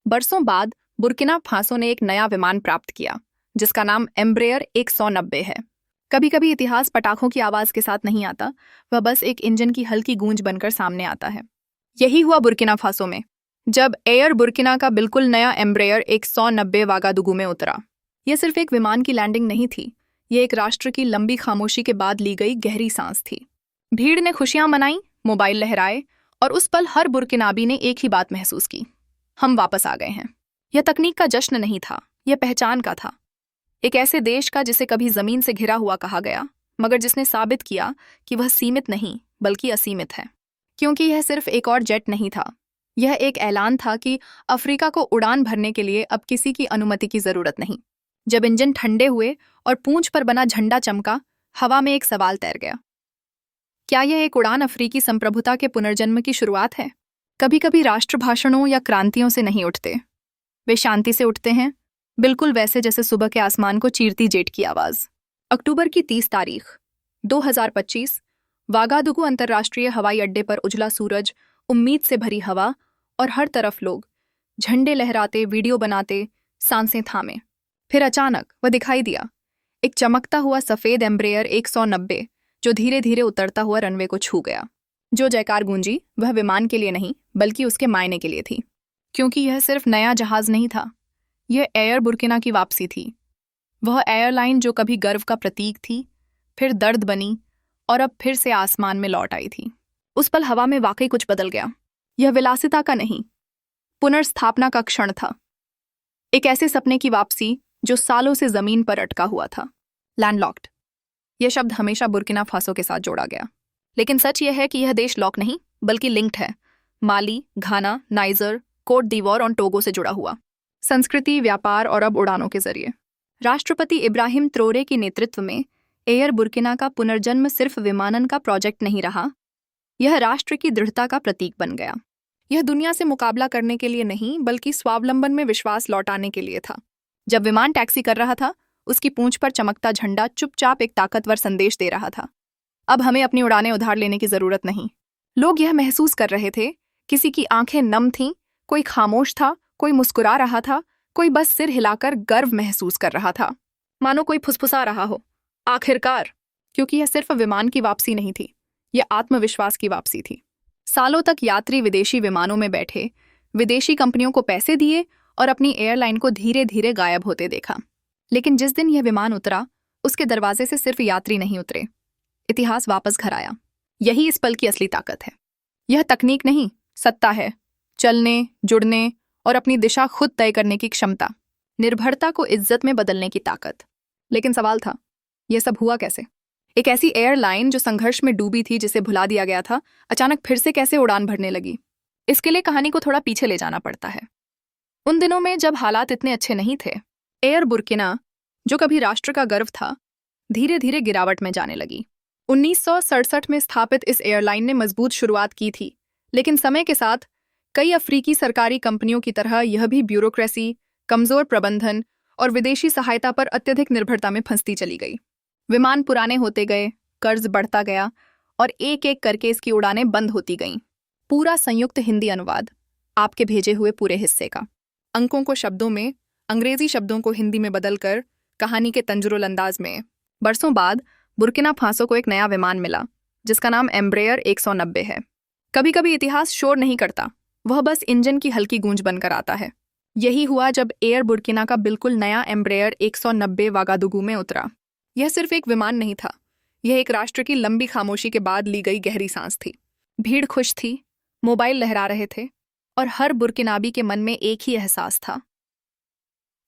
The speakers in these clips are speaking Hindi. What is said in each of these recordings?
बरसों बाद बुर्किना फासो ने एक नया विमान प्राप्त किया जिसका नाम एम्ब्रेयर 190 है। कभी कभी इतिहास पटाखों की आवाज के साथ नहीं आता, वह बस एक इंजन की हल्की गूंज बनकर सामने आता है। यही हुआ बुर्किना फासो में, जब एयर बुर्किना का बिल्कुल नया एम्ब्रेयर 190 वागादुगू में उतरा। यह सिर्फ एक विमान की लैंडिंग नहीं थी, यह एक राष्ट्र की लंबी खामोशी के बाद ली गई गहरी सांस थी। भीड़ ने खुशियां मनाई, मोबाइल लहराए, और उस पल हर बुर्किनाबी ने एक ही बात महसूस की, हम वापस आ गए हैं। यह तकनीक का जश्न नहीं था, यह पहचान का था। एक ऐसे देश का जिसे कभी जमीन से घिरा हुआ कहा गया, मगर जिसने साबित किया कि वह सीमित नहीं बल्कि असीमित है। क्योंकि यह सिर्फ एक और जेट नहीं था, यह एक ऐलान था कि अफ्रीका को उड़ान भरने के लिए अब किसी की अनुमति की जरूरत नहीं। जब इंजन ठंडे हुए और पूंछ पर बना झंडा चमका, हवा में एक सवाल तैर गया। क्या यह एक उड़ान अफ्रीकी संप्रभुता के पुनर्जन्म की शुरुआत है? कभी कभी राष्ट्र भाषणों या क्रांतियों से नहीं उठते, वे शांति से उठते हैं, बिल्कुल वैसे जैसे सुबह के आसमान को चीरती जेट की आवाज। अक्टूबर की 30 तारीख 2025, वागादुगू अंतर्राष्ट्रीय हवाई अड्डे पर उजला सूरज, उम्मीद से भरी हवा, और हर तरफ लोग झंडे लहराते, वीडियो बनाते, सांसें थामे। फिर अचानक वह दिखाई दिया, एक चमकता हुआ सफेद एम्ब्रेयर 190 जो धीरे धीरे उतरता हुआ रनवे को छू गया। जो जयकार गूंजी वह विमान के लिए नहीं बल्कि उसके मायने के लिए थी, क्योंकि यह सिर्फ नया जहाज नहीं था, यह एयर बुर्किना की वापसी थी। वह एयरलाइन जो कभी गर्व का प्रतीक थी, फिर दर्द बनी, और अब फिर से आसमान में लौट आई थी। उस पल हवा में वाकई कुछ बदल गया। यह विलासिता का नहीं, पुनर्स्थापना का क्षण था। एक ऐसे सपने की वापसी जो सालों से जमीन पर अटका हुआ था। लैंडलॉक्ड, यह शब्द हमेशा बुर्किना फासो के साथ जोड़ा गया, लेकिन सच यह है कि यह देश लॉक नहीं बल्कि लिंक्ड है। माली, घाना, नाइजर, कोट दीवोर और टोगो से जुड़ा हुआ, संस्कृति, व्यापार और अब उड़ानों के जरिए। राष्ट्रपति इब्राहिम ट्रोरे के नेतृत्व में एयर बुर्किना का पुनर्जन्म सिर्फ विमानन का प्रोजेक्ट नहीं रहा, यह राष्ट्र की दृढ़ता का प्रतीक बन गया। यह दुनिया से मुकाबला करने के लिए नहीं बल्कि स्वावलंबन में विश्वास लौटाने के लिए था। जब विमान टैक्सी कर रहा था, उसकी पूंछ पर चमकता झंडा चुपचाप एक ताकतवर संदेश दे रहा था, अब हमें अपनी उड़ानें उधार लेने की जरूरत नहीं। लोग यह महसूस कर रहे थे, किसी की आंखें नम थीं, कोई खामोश था, कोई मुस्कुरा रहा था, कोई बस सिर हिलाकर गर्व महसूस कर रहा था, मानो कोई फुसफुसा रहा हो, आखिरकार। क्योंकि यह सिर्फ विमान की वापसी नहीं थी, यह आत्मविश्वास की वापसी थी। सालों तक यात्री विदेशी विमानों में बैठे, विदेशी कंपनियों को पैसे दिए और अपनी एयरलाइन को धीरे धीरे गायब होते देखा। लेकिन जिस दिन यह विमान उतरा, उसके दरवाजे से सिर्फ यात्री नहीं उतरे, इतिहास वापस घर आया। यही इस पल की असली ताकत है। यह तकनीक नहीं, सत्ता है। चलने, जुड़ने और अपनी दिशा खुद तय करने की क्षमता, निर्भरता को इज्जत में बदलने की ताकत। लेकिन सवाल था, यह सब हुआ कैसे? एक ऐसी एयरलाइन जो संघर्ष में डूबी थी, जिसे भुला दिया गया था, अचानक फिर से कैसे उड़ान भरने लगी? इसके लिए कहानी को थोड़ा पीछे ले जाना पड़ता है। उन दिनों में जब हालात इतने अच्छे नहीं थे, एयर बुर्किना, जो कभी राष्ट्र का गर्व था, धीरे धीरे गिरावट में जाने लगी। 1967 में स्थापित इस एयरलाइन ने मजबूत शुरुआत की थी, लेकिन समय के साथ कई अफ्रीकी सरकारी कंपनियों की तरह यह भी ब्यूरोक्रेसी, कमजोर प्रबंधन और विदेशी सहायता पर अत्यधिक निर्भरता में फंसती चली गई। विमान पुराने होते गए, कर्ज बढ़ता गया और एक एक करके इसकी उड़ानें बंद होती गईं। पूरा संयुक्त हिंदी अनुवाद, आपके भेजे हुए पूरे हिस्से का, अंकों को शब्दों में, अंग्रेजी शब्दों को हिंदी में बदलकर, कहानी के तंजुरुल अंदाज में। बरसों बाद बुर्किना फासो को एक नया विमान मिला जिसका नाम एम्ब्रेयर 190 है। कभी कभी इतिहास शोर नहीं करता, वह बस इंजन की हल्की गूंज बनकर आता है। यही हुआ जब एयर बुर्किना का बिल्कुल नया एम्ब्रेयर 190 वागादुगू में उतरा। यह सिर्फ एक विमान नहीं था, यह एक राष्ट्र की लंबी खामोशी के बाद ली गई गहरी सांस थी। भीड़ खुश थी, मोबाइल लहरा रहे थे, और हर बुर्किनाबी के मन में एक ही एहसास था,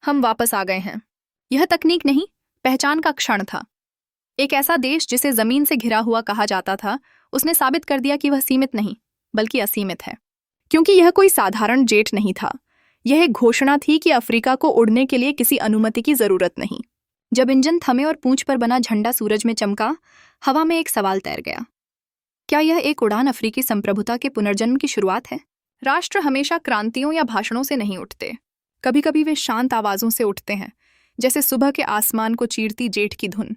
हम वापस आ गए हैं। यह तकनीक नहीं, पहचान का क्षण था। एक ऐसा देश जिसे जमीन से घिरा हुआ कहा जाता था, उसने साबित कर दिया कि वह सीमित नहीं बल्कि असीमित है। क्योंकि यह कोई साधारण जेट नहीं था, यह एक घोषणा थी कि अफ्रीका को उड़ने के लिए किसी अनुमति की जरूरत नहीं। जब इंजन थमे और पूंछ पर बना झंडा सूरज में चमका, हवा में एक सवाल तैर गया, क्या यह एक उड़ान अफ्रीकी संप्रभुता के पुनर्जन्म की शुरुआत है? राष्ट्र हमेशा क्रांतियों या भाषणों से नहीं उठते, कभी कभी वे शांत आवाजों से उठते हैं, जैसे सुबह के आसमान को चीरती जेठ की धुन।